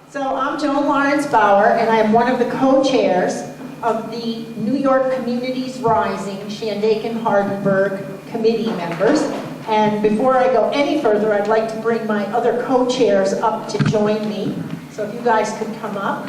So I'm Joan Lawrence Bauer, and I'm one of the co-chairs of the New York Communities Rising Shandaken Hardenburgh committee members. And before I go any further, I'd like to bring my other co-chairs up to join me. So if you guys could come up.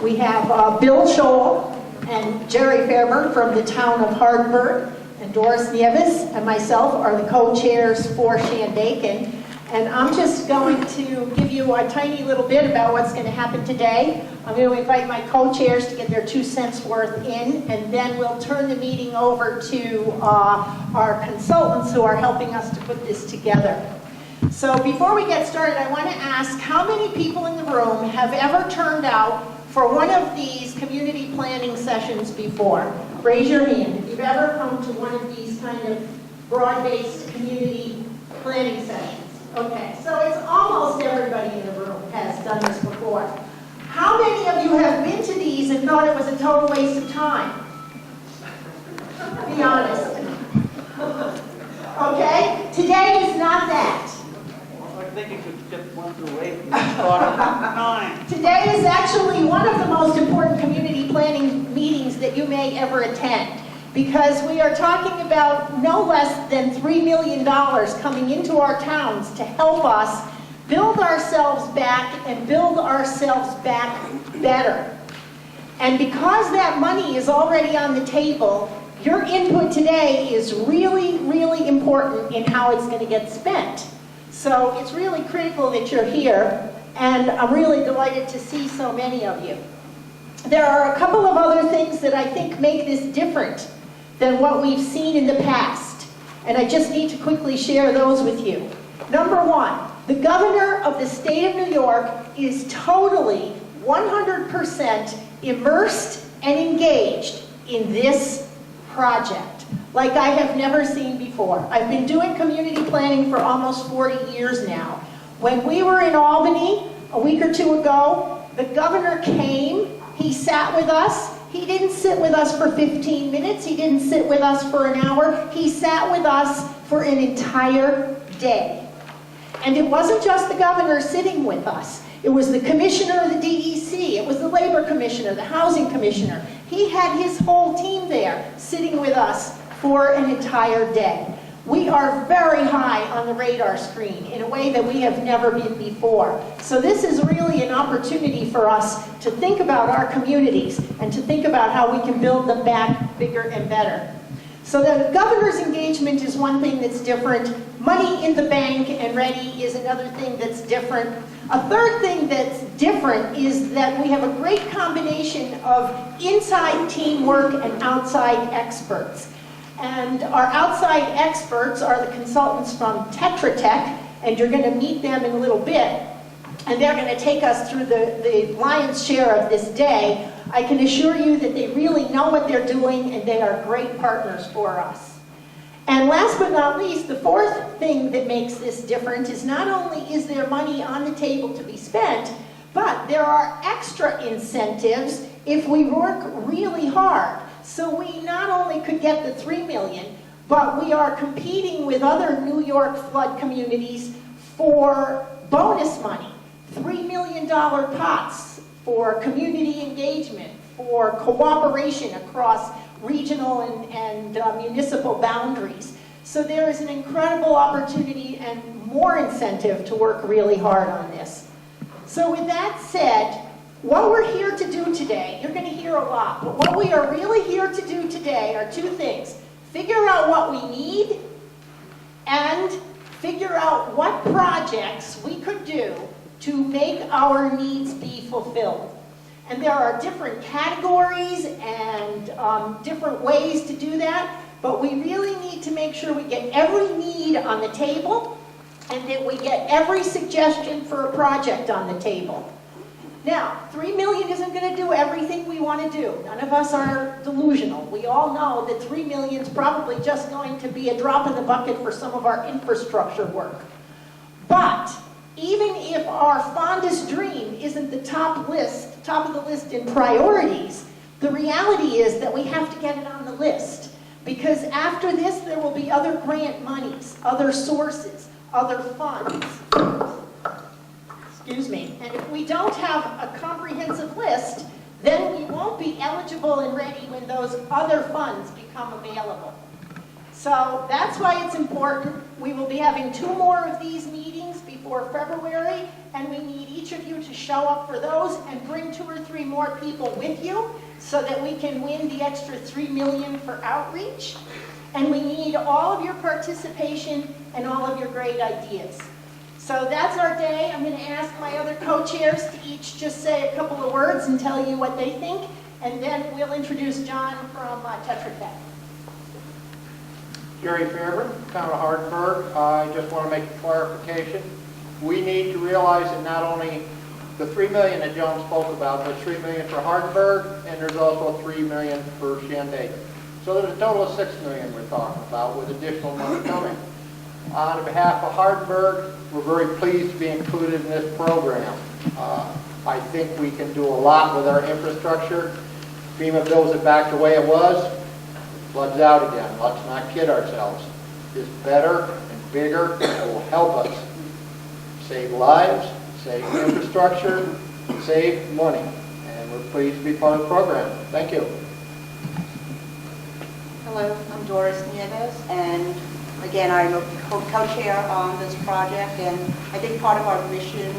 We have Bill Scholl and Jerry Fairburn from the Town of Hardenburgh, and Doris Nieves and myself are the co-chairs for Shandaken. And I'm just going to give you a tiny little bit about what's going to happen today. I'm going to invite my co-chairs to get their 2 cents worth in, and then we'll turn the meeting over to our consultants who are helping us to put this together. So before we get started, I want to ask how many people in the room have ever turned out for one of these community planning sessions before? Raise your hand if you've ever come to one of these kind of broad-based community planning sessions. Okay, so it's almost everybody in the room has done this before. How many of you have been to these and thought it was a total waste of time? Be honest. Okay, today is not that. I think you could get one away from the time. Today is actually one of the most important community planning meetings that you may ever attend, because we are talking about no less than $3 million coming into our towns to help us build ourselves back and build ourselves back better. And because that money is already on the table, your input today is really, really important in how it's going to get spent. So it's really critical that you're here, and I'm really delighted to see so many of you. There are a couple of other things that I think make this different than what we've seen in the past, and I just need to quickly share those with you. Number one, the governor of the state of New York is totally 100% immersed and engaged in this project like I have never seen before. I've been doing community planning for almost 40 years now. When we were in Albany a week or two ago, the governor came, he sat with us. He didn't sit with us for 15 minutes. He didn't sit with us for an hour. He sat with us for an entire day. And it wasn't just the governor sitting with us. It was the commissioner of the DEC. It was the labor commissioner, the housing commissioner. He had his whole team there sitting with us for an entire day. We are very high on the radar screen in a way that we have never been before. So this is really an opportunity for us to think about our communities and to think about how we can build them back bigger and better. So the governor's engagement is one thing that's different. Money in the bank and ready is another thing that's different. A third thing that's different is that we have a great combination of inside teamwork and outside experts. And our outside experts are the consultants from Tetra Tech, and you're going to meet them in a little bit. And they're going to take us through the lion's share of this day. I can assure you that they really know what they're doing, and they are great partners for us. And last but not least, the fourth thing that makes this different is not only is there money on the table to be spent, but there are extra incentives if we work really hard. So we not only could get the $3 million, but we are competing with other New York flood communities for bonus money. $3 million pots for community engagement, for cooperation across regional and municipal boundaries. So there is an incredible opportunity and more incentive to work really hard on this. So with that said, what we're here to do today, you're going to hear a lot, but what we are really here to do today are two things. Figure out what we need and figure out what projects we could do to make our needs be fulfilled. And there are different categories and different ways to do that, but we really need to make sure we get every need on the table and that we get every suggestion for a project on the table. Now, $3 million isn't going to do everything we want to do. None of us are delusional. We all know that $3 million is probably just going to be a drop in the bucket for some of our infrastructure work. But even if our fondest dream isn't the top of the list in priorities, the reality is that we have to get it on the list. Because after this, there will be other grant monies, other sources. other funds. Excuse me. And if we don't have a comprehensive list, then we won't be eligible and ready when those other funds become available. So that's why it's important. We will be having 2 more of these meetings before February, and we need each of you to show up for those and bring 2 or 3 more people with you so that we can win the extra $3 million for outreach. And we need all of your participation and all of your great ideas. So that's our day. I'm going to ask my other co-chairs to each just say a couple of words and tell you what they think, and then we'll introduce John from Tetra Tech. Jerry Fairburn, Town of Hardenburgh. I just want to make a clarification. We need to realize that not only the $3 million that John spoke about, but $3 million for Hardenburgh, and there's also $3 million for Shandaken. So there's a total of $6 million we're talking about, with additional money coming. On behalf of Hardenburgh, we're very pleased to be included in this program. I think we can do a lot with our infrastructure. FEMA builds it back the way it was. Floods out again. Let's not kid ourselves. It's better and bigger. It will help us save lives, save infrastructure, save money. And we're pleased to be part of the program. Thank you. Hello, I'm Doris Nieves, and again, I'm a co-chair on this project, and I think part of our mission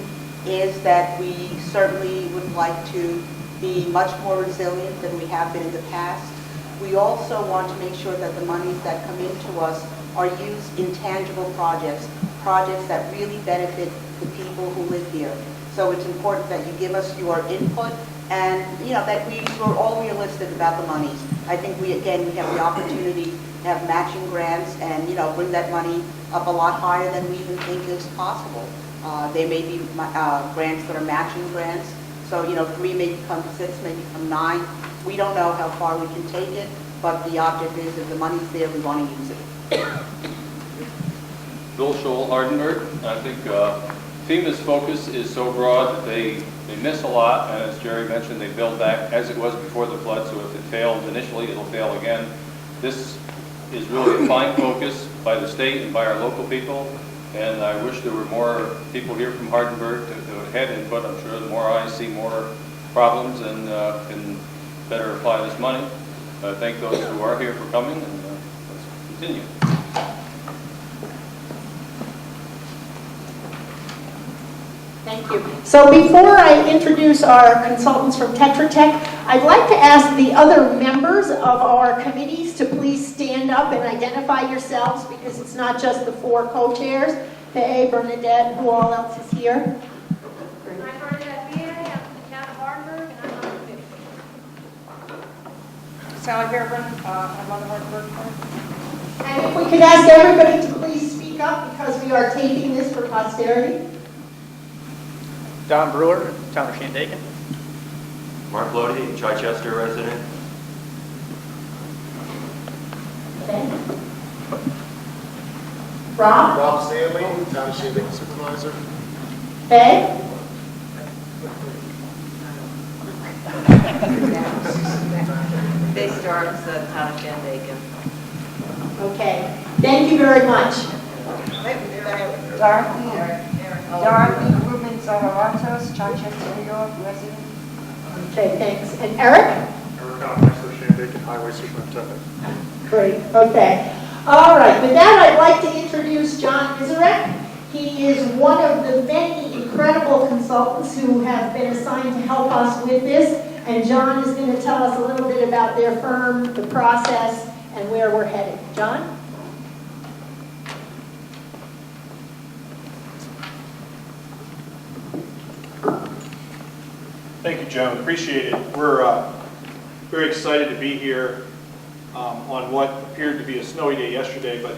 is that we certainly would like to be much more resilient than we have been in the past. We also want to make sure that the monies that come into us are used in tangible projects, projects that really benefit the people who live here. So it's important that you give us your input and, that we're all realistic about the monies. I think we have the opportunity to have matching grants and, bring that money up a lot higher than we even think is possible. There may be grants that are matching grants. So, 3 may become 6, may become 9. We don't know how far we can take it, but the object is if the money's there, we want to use it. Bill Scholl, Hardenburgh. I think FEMA's focus is so broad that they miss a lot, and as Jerry mentioned, they build back as it was before the flood, so if it failed initially, it'll fail again. This is really a fine focus by the state and by our local people, and I wish there were more people here from Hardenburgh to have input. I'm sure the more eyes see more problems and can better apply this money. Thank those who are here for coming, and let's continue. Thank you. So before I introduce our consultants from Tetra Tech, I'd like to ask the other members of our committees to please stand up and identify yourselves, because it's not just the 4 co-chairs. Hey, Bernadette, who all else is here? I'm Bernadette Villa, I'm from the Town of Hardenburgh, and I'm on the committee. Sally Fairburn, I'm on the Hardenburgh board. And if we could ask everybody to please speak up, because we are taping this for posterity. Don Brewer, Town of Shandaken. Mark Lodi, Chichester resident. Okay. Rob? Rob Stanley, Town of Shandaken supervisor. Hey? They start the Town of Shandaken. Okay. Thank you very much. Dorothy Rubin Zaharatos, Chichester, New York, resident. Okay, thanks. And Eric? Eric Officer, Shandaken Highway Superintendent. Great, okay. All right, with that, I'd like to introduce John Isarek. He is one of the many incredible consultants who have been assigned to help us with this, and John is going to tell us a little bit about their firm, the process, and where we're headed. John? Thank you, Joan. Appreciate it. We're very excited to be here on what appeared to be a snowy day yesterday, but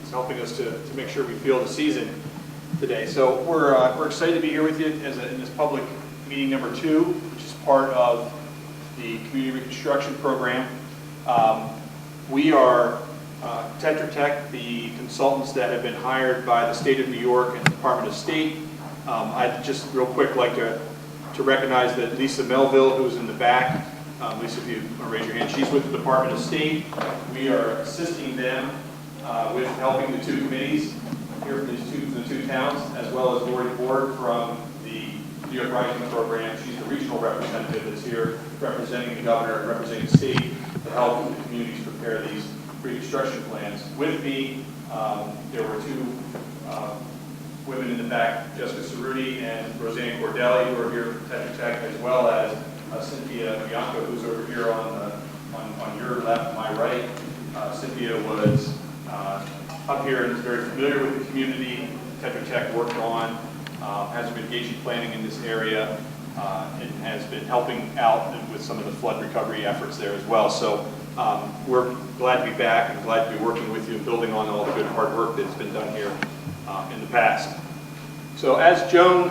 it's helping us to make sure we feel the season today. So we're excited to be here with you in this public meeting number 2, which is part of the Community Reconstruction Program. We are Tetra Tech, the consultants that have been hired by the State of New York and the Department of State. I'd just real quick like to recognize that Lisa Melville, who's in the back, Lisa, if you want to raise your hand, she's with the Department of State. We are assisting them with helping the 2 committees. here from the two towns, as well as Lori Ford from the New York Rising Program. She's the regional representative that's here representing the governor and representing the state to help the communities prepare these reconstruction plans. With me, there were two women in the back, Jessica Cerruti and Roseanne Cordelli, who are here from Tetra Tech, as well as Cynthia Bianco, who's over here on your left, my right. Cynthia was up here and is very familiar with the community. Tetra Tech worked on, has been engaging planning in this area, and has been helping out with some of the flood recovery efforts there as well. So we're glad to be back and glad to be working with you and building on all the good hard work that's been done here in the past. So as Joan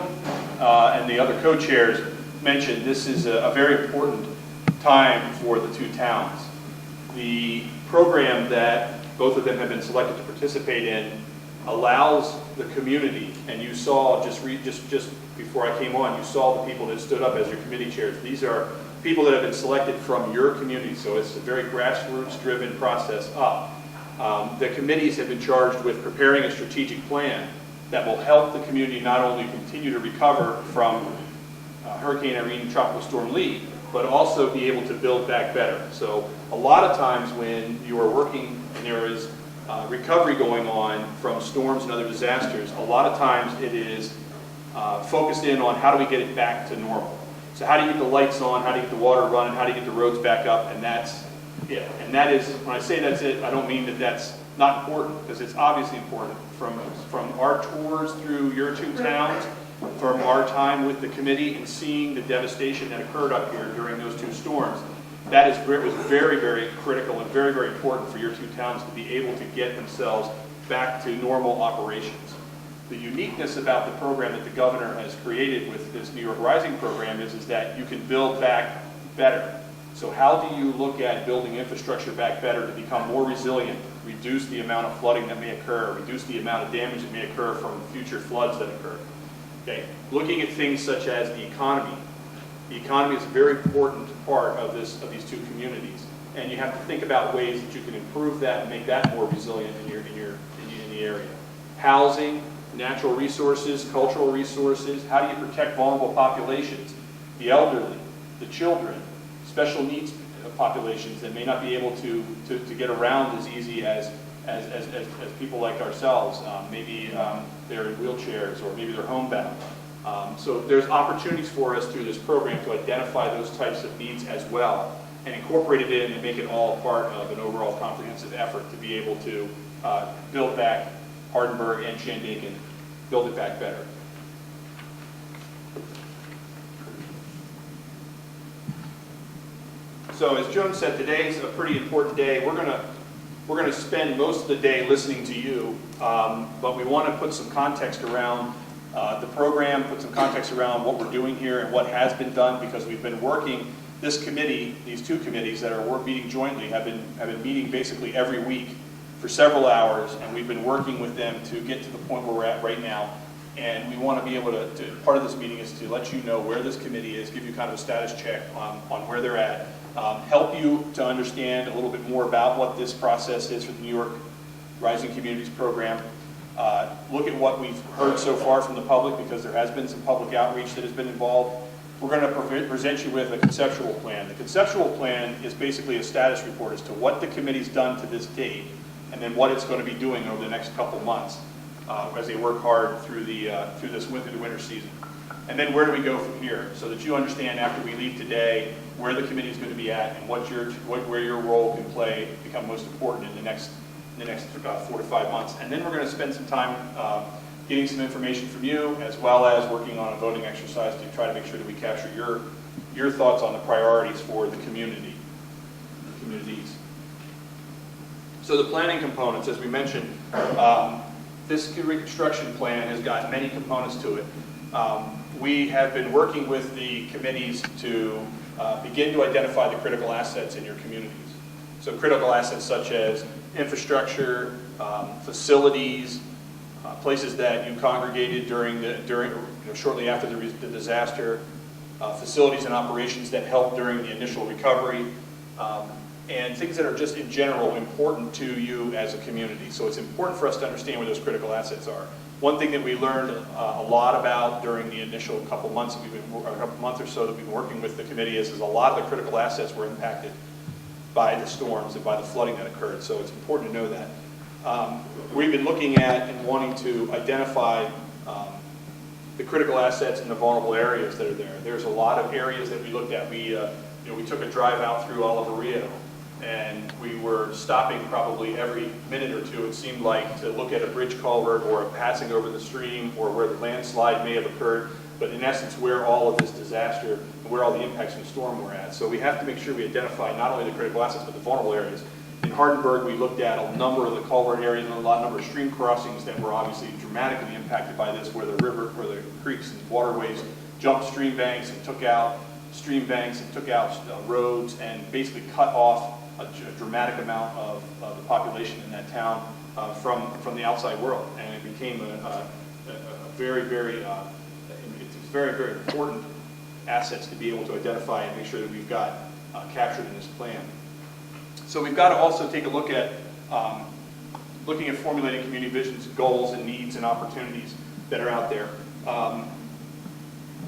and the other co-chairs mentioned, this is a very important time for the two towns. The program that both of them have been selected to participate in allows the community, and you saw just before I came on, you saw the people that stood up as your committee chairs. These are people that have been selected from your community, so it's a very grassroots-driven process up. The committees have been charged with preparing a strategic plan that will help the community not only continue to recover from Hurricane Irene and Tropical Storm Lee, but also be able to build back better. So a lot of times when you are working and there is recovery going on from storms and other disasters, a lot of times it is focused in on how do we get it back to normal. So how do you get the lights on, how do you get the water running, how do you get the roads back up, and that's it. And that is, when I say that's it, I don't mean that that's not important, because it's obviously important. From our tours through your two towns, from our time with the committee and seeing the devastation that occurred up here during those two storms, that was very, very critical and very, very important for your two towns to be able to get themselves back to normal operations. The uniqueness about the program that the governor has created with this New York Rising program is that you can build back better. So how do you look at building infrastructure back better to become more resilient, reduce the amount of flooding that may occur, reduce the amount of damage that may occur from future floods that occur? Okay. Looking at things such as the economy. The economy is a very important part of these two communities, and you have to think about ways that you can improve that and make that more resilient in the area. Housing, natural resources, cultural resources. How do you protect vulnerable populations? The elderly, the children, special needs populations that may not be able to get around as easy as people like ourselves. Maybe they're in wheelchairs, or maybe they're homebound. So there's opportunities for us through this program to identify those types of needs as well and incorporate it in and make it all part of an overall comprehensive effort to be able to build back Hardenburgh and Shandaken, build it back better. So as Joan said, today is a pretty important day. We're going to spend most of the day listening to you, but we want to put some context around the program, put some context around what we're doing here and what has been done, because we've been working, this committee, these two committees that are meeting jointly have been meeting basically every week for several hours, and we've been working with them to get to the point where we're at right now. And we want to be able to part of this meeting is to let you know where this committee is, give you kind of a status check on where they're at, help you to understand a little bit more about what this process is for the New York Rising Communities Program. Look at what we've heard so far from the public, because there has been some public outreach that has been involved. We're going to present you with a conceptual plan. The conceptual plan is basically a status report as to what the committee's done to this date, and then what it's going to be doing over the next couple months as they work hard through this winter season. And then where do we go from here, so that you understand after we leave today where the committee is going to be at and where your role can play, become most important in the next 4 to 5 months. And then we're going to spend some time getting some information from you, as well as working on a voting exercise to try to make sure that we capture your thoughts on the priorities for the communities. So the planning components, as we mentioned, this reconstruction plan has got many components to it. We have been working with the committees to begin to identify the critical assets in your communities. So critical assets such as infrastructure, facilities, places that you congregated shortly after the disaster, facilities and operations that helped during the initial recovery, and things that are just in general important to you as a community. So it's important for us to understand where those critical assets are. One thing that we learned a lot about during the initial couple months that month or so that we've been working with the committee is a lot of the critical assets were impacted by the storms and by the flooding that occurred. So it's important to know that. We've been looking at and wanting to identify the critical assets in the vulnerable areas that are there. There's a lot of areas that we looked at. We took a drive out through Oliver Rio, and we were stopping probably every minute or two, it seemed like, to look at a bridge culvert or a passing over the stream or where the landslide may have occurred, but in essence where all of this disaster and where all the impacts from the storm were at. So we have to make sure we identify not only the critical assets but the vulnerable areas. In Hardenburgh, we looked at a number of the culvert areas and a number of stream crossings that were obviously dramatically impacted by this, where the creeks and waterways jumped stream banks and took out stream banks and took out roads and basically cut off a dramatic amount of the population in that town from the outside world, and it became a very, very important assets to be able to identify and make sure that we've got captured in this plan. So we've got to also take a look at looking at formulating community visions, goals, and needs and opportunities that are out there.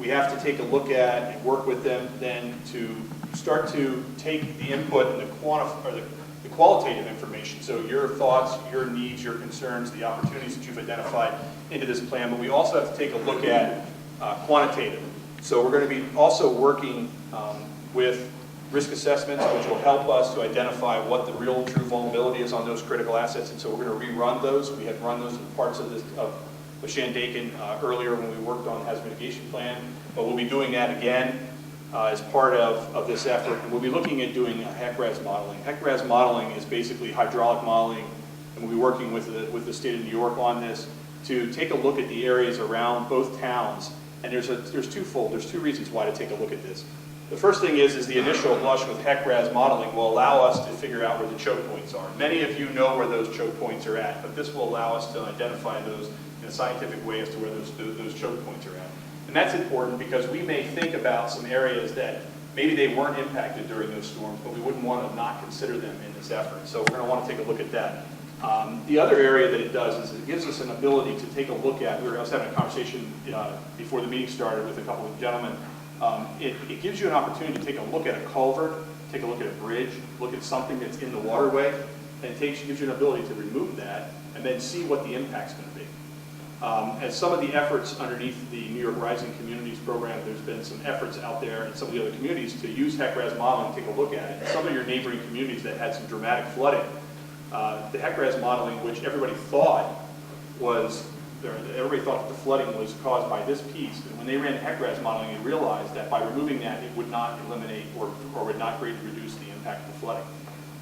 We have to take a look at and work with them then to start to take the input and the qualitative information, so your thoughts, your needs, your concerns, the opportunities that you've identified into this plan, but we also have to take a look at quantitative. So we're going to be also working with risk assessments, which will help us to identify what the real true vulnerability is on those critical assets, and so we're going to rerun those. We had run those in parts of Shandaken earlier when we worked on the hazard mitigation plan, but we'll be doing that again as part of this effort. And we'll be looking at doing HEC-RAS modeling. HEC-RAS modeling is basically hydraulic modeling, and we'll be working with the state of New York on this to take a look at the areas around both towns. And there's twofold. There's two reasons why to take a look at this. The first thing is the initial blush with HEC-RAS modeling will allow us to figure out where the choke points are. Many of you know where those choke points are at, but this will allow us to identify those in a scientific way as to where those choke points are at. And that's important because we may think about some areas that maybe they weren't impacted during those storms, but we wouldn't want to not consider them in this effort. So we're going to want to take a look at that. The other area that it does is it gives us an ability to take a look at, I was having a conversation before the meeting started with a couple of gentlemen. It gives you an opportunity to take a look at a culvert, take a look at a bridge, look at something that's in the waterway, and it gives you an ability to remove that and then see what the impact's going to be. As some of the efforts underneath the New York Rising Communities program, there's been some efforts out there in some of the other communities to use HEC-RAS modeling to take a look at it. And some of your neighboring communities that had some dramatic flooding, the HEC-RAS modeling, which everybody thought that the flooding was caused by this piece, and when they ran the HEC-RAS modeling, they realized that by removing that, it would not eliminate or would not greatly reduce the impact of the flooding.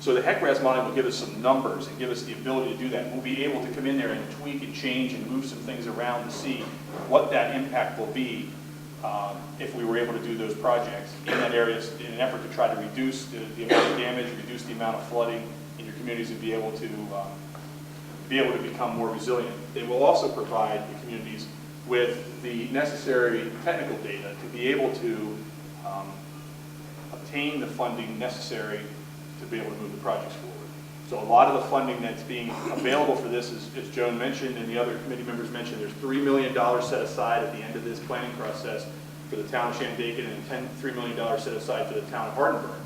So the HEC-RAS modeling will give us some numbers and give us the ability to do that. We'll be able to come in there and tweak and change and move some things around to see what that impact will be if we were able to do those projects in that area in an effort to try to reduce the amount of damage, reduce the amount of flooding in your communities and be able to become more resilient. They will also provide the communities with the necessary technical data to be able to obtain the funding necessary to be able to move the projects forward. So a lot of the funding that's being available for this, as Joan mentioned and the other committee members mentioned, there's $3 million set aside at the end of this planning process for the town of Shandaken and $3 million set aside for the town of Hardenburgh.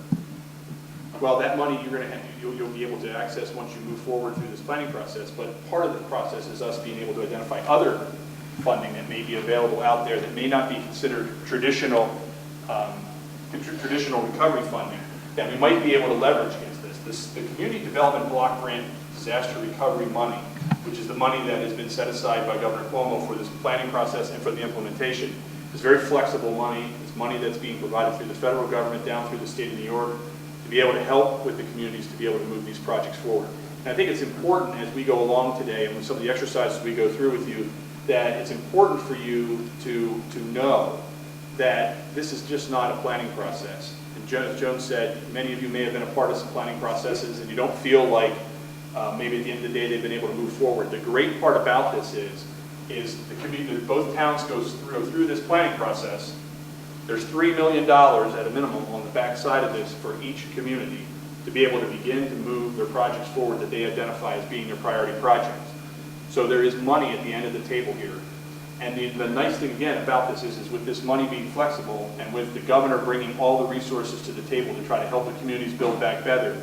Well, that money you'll be able to access once you move forward through this planning process, but part of the process is us being able to identify other funding that may be available out there that may not be considered traditional recovery funding that we might be able to leverage against this. The Community Development Block Grant Disaster Recovery money, which is the money that has been set aside by Governor Cuomo for this planning process and for the implementation, is very flexible money. It's money that's being provided through the federal government down through the state of New York to be able to help with the communities to be able to move these projects forward. And I think it's important as we go along today and with some of the exercises we go through with you that it's important for you to know that this is just not a planning process. And as Joan said, many of you may have been a part of some planning processes and you don't feel like maybe at the end of the day they've been able to move forward. The great part about this is the community, both towns go through this planning process. There's $3 million at a minimum on the back side of this for each community to be able to begin to move their projects forward that they identify as being their priority projects. So there is money at the end of the table here. And the nice thing again about this is with this money being flexible and with the governor bringing all the resources to the table to try to help the communities build back better,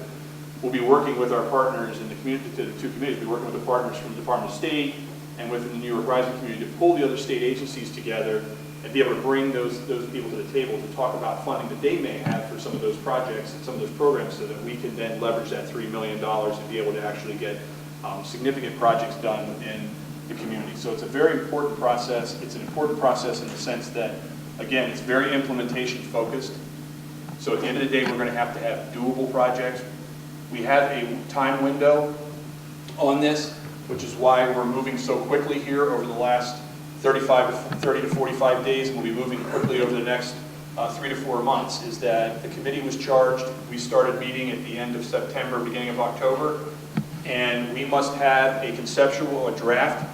we'll be working with our partners in the community, the two communities, we'll be working with the partners from the Department of State and within the New York Rising community to pull the other state agencies together and be able to bring those people to the table to talk about funding that they may have for some of those projects and some of those programs so that we can then leverage that $3 million and be able to actually get significant projects done in the community. So it's a very important process. It's an important process in the sense that, again, it's very implementation focused. So at the end of the day, we're going to have doable projects. We have a time window on this, which is why we're moving so quickly here over the last 30 to 45 days, and we'll be moving quickly over the next 3 to 4 months, is that the committee was charged. We started meeting at the end of September, beginning of October, and we must have a conceptual, a draft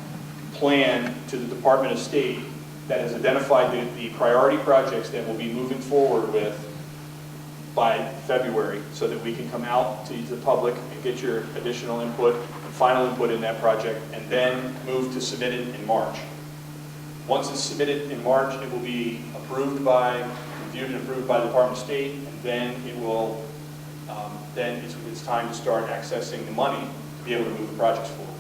plan to the Department of State that has identified the priority projects that we'll be moving forward with by February so that we can come out to the public and get your additional input and final input in that project and then move to submit it in March. Once it's submitted in March, it will be reviewed and approved by the Department of State, and then it will, then it's time to start accessing the money to be able to move the projects forward.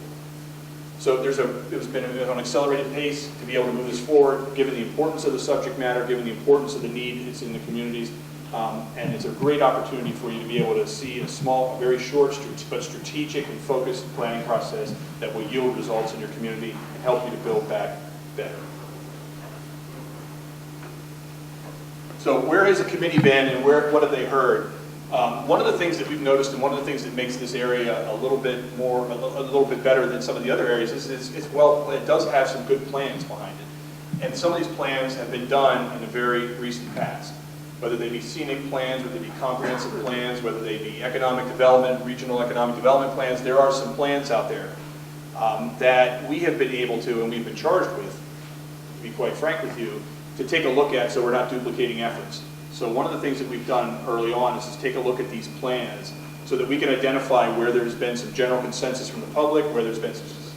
So it's been on an accelerated pace to be able to move this forward, given the importance of the subject matter, given the importance of the need it's in the communities, and it's a great opportunity for you to be able to see a small, very short, but strategic and focused planning process that will yield results in your community and help you to build back better. So where has the committee been and what have they heard? One of the things that we've noticed and one of the things that makes this area a little bit better than some of the other areas is it does have some good plans behind it. And some of these plans have been done in the very recent past. Whether they be scenic plans, whether they be comprehensive plans, whether they be economic development, regional economic development plans, there are some plans out there that we have been able to, and we've been charged with, to be quite frank with you, to take a look at so we're not duplicating efforts. So one of the things that we've done early on is to take a look at these plans so that we can identify where there's been some general consensus from the public, where there's been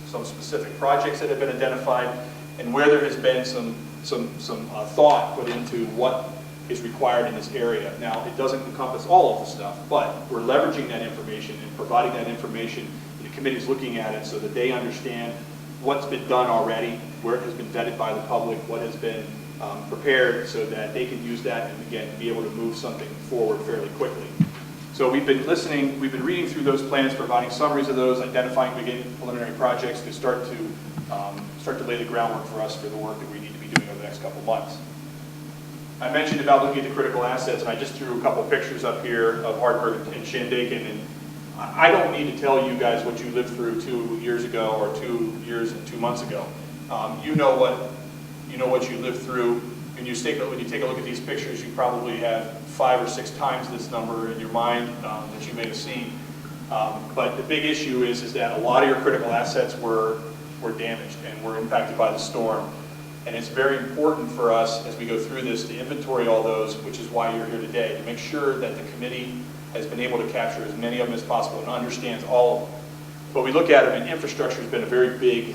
some specific projects that have been identified, and where there has been some thought put into what is required in this area. Now, it doesn't encompass all of the stuff, but we're leveraging that information and providing that information, and the committee's looking at it so that they understand what's been done already, where it has been vetted by the public, what has been prepared so that they can use that and again be able to move something forward fairly quickly. So we've been listening, we've been reading through those plans, providing summaries of those, identifying beginning preliminary projects to start to lay the groundwork for us for the work that we need to be doing over the next couple months. I mentioned about looking at the critical assets, and I just threw a couple pictures up here of Hardenburgh and Shandaken, and I don't need to tell you guys what you lived through 2 years ago or 2 years and 2 months ago. You know what you lived through. When you take a look at these pictures, you probably have 5 or 6 times this number in your mind that you may have seen. But the big issue is that a lot of your critical assets were damaged and were impacted by the storm. And it's very important for us as we go through this to inventory all those, which is why you're here today, to make sure that the committee has been able to capture as many of them as possible and understands all of them. But we look at them, and infrastructure has been a very big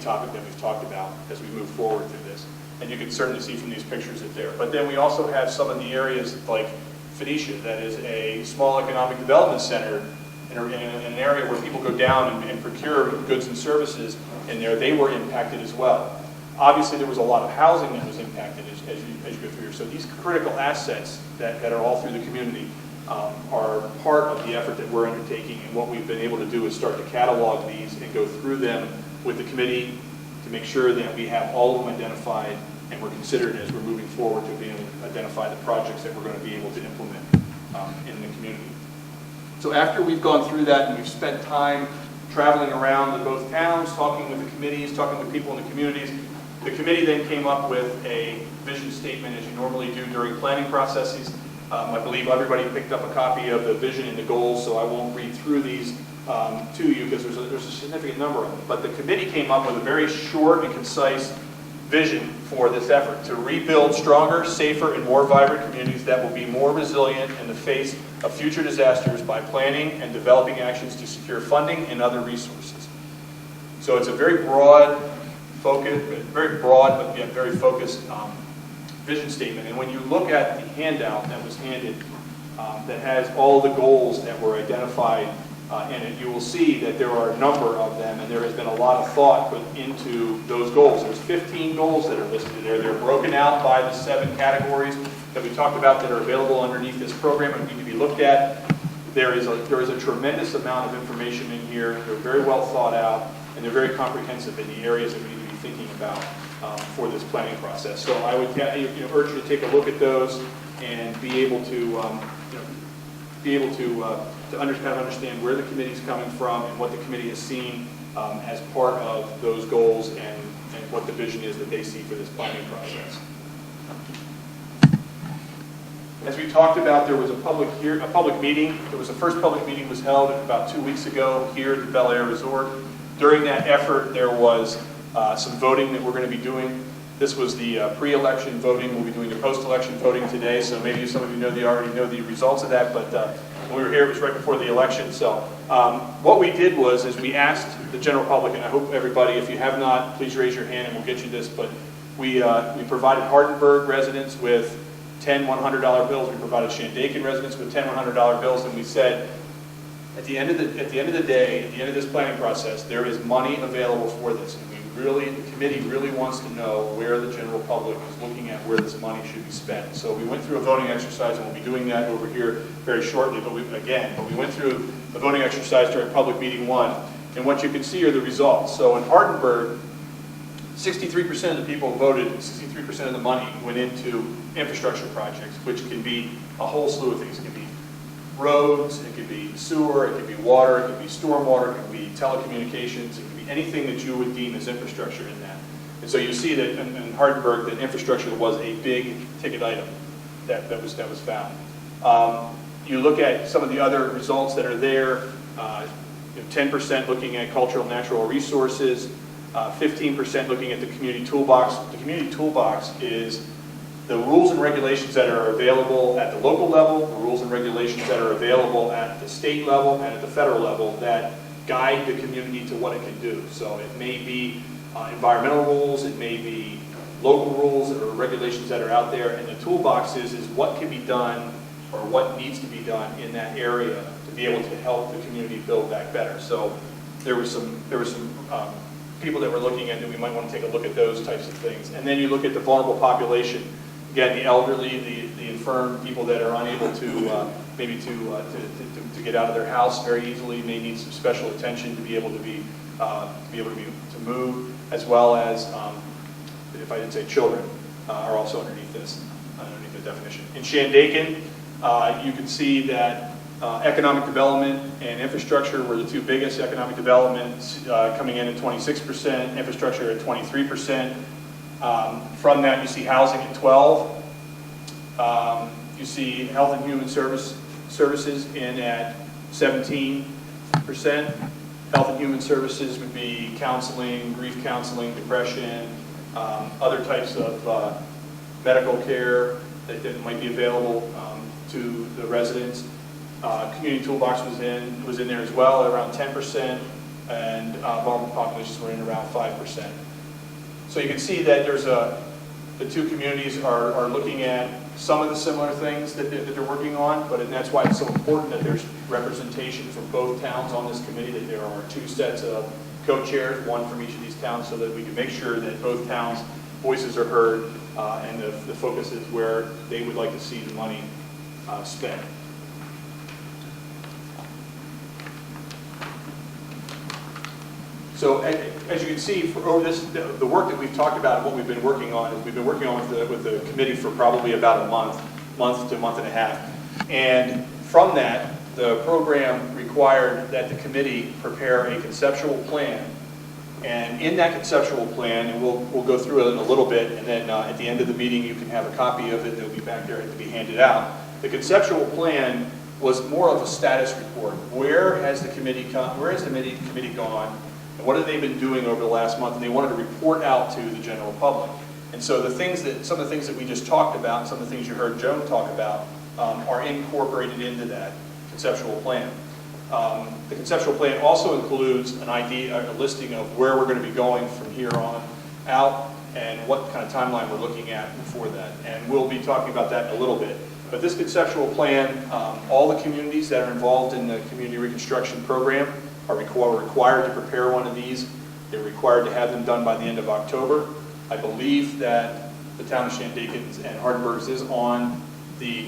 topic that we've talked about as we move forward through this. And you can certainly see from these pictures that there. But then we also have some of the areas like Phoenicia, that is a small economic development center in an area where people go down and procure goods and services in there. They were impacted as well. Obviously, there was a lot of housing that was impacted as you go through here. So these critical assets that are all through the community are part of the effort that we're undertaking. And what we've been able to do is start to catalog these and go through them with the committee to make sure that we have all of them identified and we're considered as we're moving forward to be able to identify the projects that we're going to be able to implement in the community. So after we've gone through that and we've spent time traveling around to both towns, talking with the committees, talking with people in the communities, the committee then came up with a vision statement as you normally do during planning processes. I believe everybody picked up a copy of the vision and the goals, so I won't read through these to you because there's a significant number of them. But the committee came up with a very short and concise vision for this effort to rebuild stronger, safer, and more vibrant communities that will be more resilient in the face of future disasters by planning and developing actions to secure funding and other resources. So it's a very broad focus, but yet very focused vision statement. And when you look at the handout that was handed that has all the goals that were identified in it, you will see that there are a number of them, and there has been a lot of thought put into those goals. There's 15 goals that are listed there. They're broken out by the 7 categories that we talked about that are available underneath this program and need to be looked at. There is a tremendous amount of information in here. They're very well thought out, and they're very comprehensive in the areas that we need to be thinking about for this planning process. So I would urge you to take a look at those and be able to understand where the committee's coming from and what the committee has seen as part of those goals and what the vision is that they see for this planning process. As we talked about, there was a public meeting. The first public meeting was held about 2 weeks ago here at the Bel Air Resort. During that effort, there was some voting that we're going to be doing. This was the pre-election voting. We'll be doing the post-election voting today, so maybe some of you already know the results of that, but when we were here, it was right before the election. So what we did was we asked the general public, and I hope everybody, if you have not, please raise your hand and we'll get you this, but we provided Hardenburgh residents with 10 $100 bills. We provided Shandaken residents with 10 $100 bills, and we said, at the end of the day, at the end of this planning process, there is money available for this. And the committee really wants to know where the general public is looking at where this money should be spent. So we went through a voting exercise, and we'll be doing that over here very shortly. But we went through a voting exercise during public meeting 1, and what you can see are the results. So in Hardenburgh, 63% of the people voted, 63% of the money went into infrastructure projects, which can be a whole slew of things. It can be roads, it could be sewer, it could be water, it could be stormwater, it could be telecommunications, it could be anything that you would deem as infrastructure in that. And so you see that in Hardenburgh, that infrastructure was a big ticket item that was found. You look at some of the other results that are there, 10% looking at cultural and natural resources, 15% looking at the community toolbox. The community toolbox is the rules and regulations that are available at the local level, the rules and regulations that are available at the state level and at the federal level that guide the community to what it can do. So it may be environmental rules, it may be local rules or regulations that are out there, and the toolbox is what can be done or what needs to be done in that area to be able to help the community build back better. So there were some people that were looking at that we might want to take a look at those types of things. And then you look at the vulnerable population. Again, the elderly, the infirm, people that are unable to maybe to get out of their house very easily, may need some special attention to be able to move, as well as, if I didn't say children, are also underneath the definition. In Shandaken, you can see that economic development and infrastructure were the two biggest. Economic development coming in at 26%, infrastructure at 23%. From that, you see housing at 12%. You see health and human services in at 17%. Health and human services would be counseling, grief counseling, depression, other types of medical care that might be available to the residents. Community toolbox was in there as well, at around 10%, and vulnerable populations were in around 5%. So you can see that there's the two communities are looking at some of the similar things that they're working on, and that's why it's so important that there's representation from both towns on this committee, that there are 2 sets of co-chairs, one from each of these towns, so that we can make sure that both towns' voices are heard and the focus is where they would like to see the money spent. So as you can see, the work that we've talked about and what we've been working on is we've been working on with the committee for probably about a month to a month and a half. And from that, the program required that the committee prepare a conceptual plan. And in that conceptual plan, and we'll go through it in a little bit, and then at the end of the meeting you can have a copy of it. It'll be back there to be handed out. The conceptual plan was more of a status report. Where has the committee gone? And what have they been doing over the last month? And they wanted to report out to the general public. And so some of the things that we just talked about, and some of the things you heard Joan talk about, are incorporated into that conceptual plan. The conceptual plan also includes an idea, a listing of where we're going to be going from here on out and what kind of timeline we're looking at for that. And we'll be talking about that in a little bit. But this conceptual plan, all the communities that are involved in the Community Reconstruction Program are required to prepare one of these. They're required to have them done by the end of October. I believe that the Town of Shandaken and Hardenburgh is on the